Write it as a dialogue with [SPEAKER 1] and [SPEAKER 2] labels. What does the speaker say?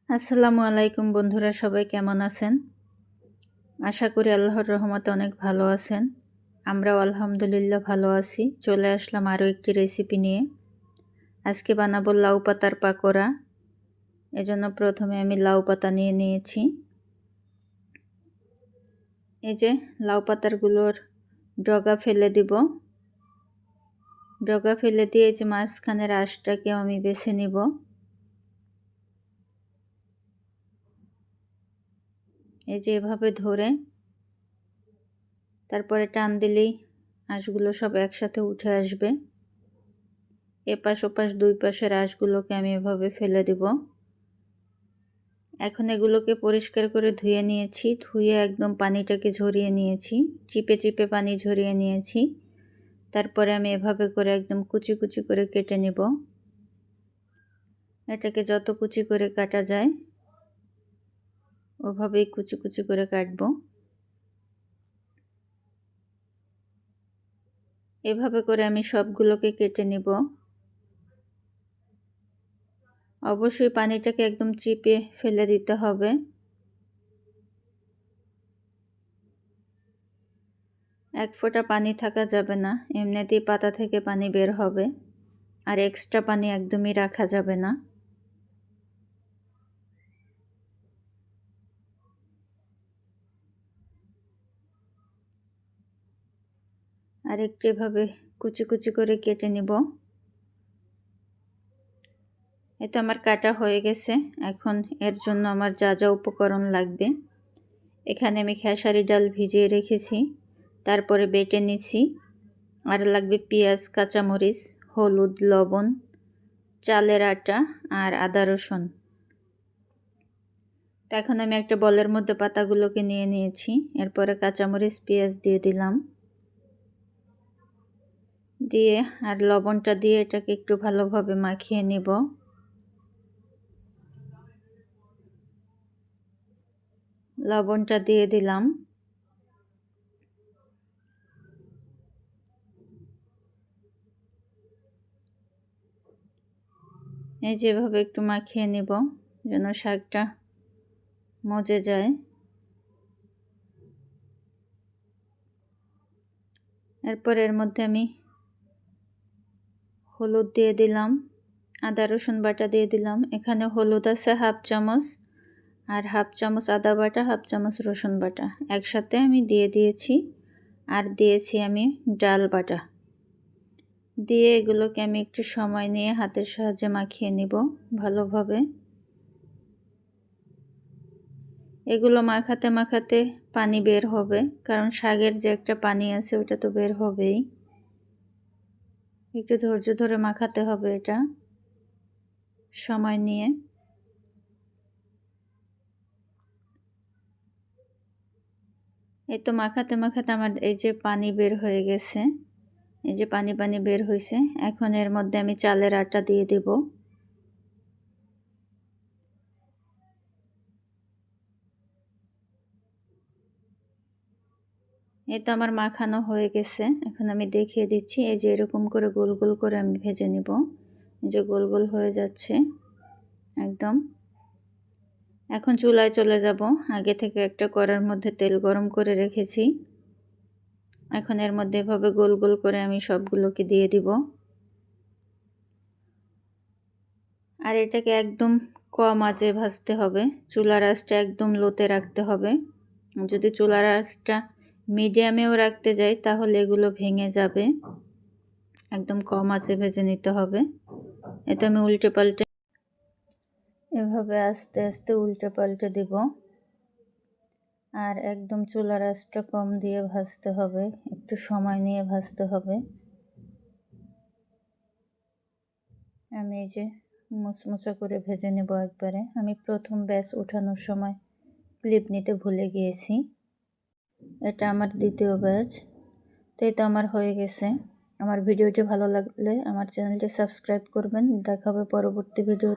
[SPEAKER 1] আসসালামু আলাইকুম বন্ধুরা, সবাই কেমন আছেন? আশা করি আল্লাহর রহমতে অনেক ভালো আছেন। আমরাও আলহামদুলিল্লাহ ভালো আছি। চলে আসলাম আরও একটি রেসিপি নিয়ে। আজকে বানাবো লাউ পাতার পাকোড়া। এজন্য প্রথমে আমি লাউ পাতা নিয়ে নিয়েছি। এই যে লাউ পাতাগুলোর ডগা ফেলে দিব। ডগা ফেলে দিয়ে যে মাঝখানের আঁশটাকে আমি বেছে নিব। এই যে এভাবে ধরে তারপরে টান দিলেই আঁশগুলো সব একসাথে উঠে আসবে। এপাশ ওপাশ দুই পাশের আঁশগুলোকে আমি এভাবে ফেলে দিব। এখন এগুলোকে পরিষ্কার করে ধুয়ে নিয়েছি। ধুয়ে একদম পানিটাকে ঝরিয়ে নিয়েছি, চিপে চিপে পানি ঝরিয়ে নিয়েছি। তারপরে আমি এভাবে করে একদম কুচি কুচি করে কেটে নিব। এটাকে যত কুচি করে কাটা যায় ওভাবেই কুচি কুচি করে কাটবো। এভাবে করে আমি সবগুলোকে কেটে নিব। অবশ্যই পানিটাকে একদম চিপে ফেলে দিতে হবে। এক ফোঁটা পানি থাকা যাবে না, এমনিতেই পাতা থেকে পানি বের হবে, আর এক্সট্রা পানি একদমই রাখা যাবে না। আর একটু এভাবে কুচি কুচি করে কেটে নিব। এটা আমার কাটা হয়ে গেছে। এখন এর জন্য আমার যা যা উপকরণ লাগবে, এখানে আমি খেসারি ডাল ভিজিয়ে রেখেছি, তারপরে বেটে নিছি। আর লাগবে পেঁয়াজ, কাঁচামরিচ, হলুদ, লবণ, চালের আটা আর আদা রসুন। তো এখন আমি একটা বলের মধ্যে পাতাগুলোকে নিয়ে নিয়েছি। এরপরে কাঁচামরিচ, পেঁয়াজ দিয়ে দিলাম, দিয়ে আর লবণটা দিয়ে এটাকে একটু ভালোভাবে মাখিয়ে নিব। লবণটা দিয়ে দিলাম। এই যেভাবে একটু মাখিয়ে নিব যেন শাকটা মজে যায়। এরপর এর মধ্যে আমি হলুদ দিয়ে দিলাম, আদা রসুন বাটা দিয়ে দিলাম। এখানে হলুদ আছে হাফ চামচ, আর হাফ চামচ আদা বাটা, হাফ চামচ রসুন বাটা একসাথে আমি দিয়ে দিয়েছি। আর দিয়েছি আমি ডাল বাটা। দিয়ে এগুলোকে আমি একটু সময় নিয়ে হাতের সাহায্যে মাখিয়ে নিব ভালোভাবে। এগুলো মাখাতে মাখাতে পানি বের হবে, কারণ শাকের যে একটা পানি আছে ওটা তো বের হবেই। একটু ধৈর্য ধরে মাখাতে হবে এটা, সময় নিয়ে। এই তো মাখাতে মাখাতে আমার এই যে পানি বের হয়ে গেছে, এই যে পানি পানি বের হয়েছে। এখন এর মধ্যে আমি চালের আটা দিয়ে দেব। এই তো আমার মাখানো হয়ে গেছে। এখন আমি দেখিয়ে দিচ্ছি, এই যে এরকম করে গোল গোল করে আমি ভেজে নিব। এই যে গোল গোল হয়ে যাচ্ছে একদম। এখন চুলায় চলে যাব। আগে থেকে একটা কড়ার মধ্যে তেল গরম করে রেখেছি। এখন এর মধ্যে এভাবে গোল গোল করে আমি সবগুলোকে দিয়ে দিব। আর এটাকে একদম কম আঁচে ভাজতে হবে। চুলার আঁচটা একদম লোতে রাখতে হবে। যদি চুলার আঁচটা মিডিয়ামেও রাখতে যাই তাহলে এগুলো ভেঙে যাবে। একদম কম আঁচে ভেজে নিতে হবে। এটা আমি উল্টে পাল্টে এভাবে আস্তে আস্তে উল্টে পাল্টে দিব। আর একদম চুলার আঁচটা কম দিয়ে ভাজতে হবে, একটু সময় নিয়ে ভাজতে হবে। আমি এই যে মুচমুচা করে ভেজে নেব একবারে। আমি প্রথম ব্যাচ ওঠানোর সময় ক্লিপ নিতে ভুলে গিয়েছি। এটা আমার দ্বিতীয় ব্যাচ। তো এই তো আমার হয়ে গেছে। আমার ভিডিওটি ভালো লাগলে আমার চ্যানেলটি সাবস্ক্রাইব করবেন। দেখা হবে পরবর্তী ভিডিও।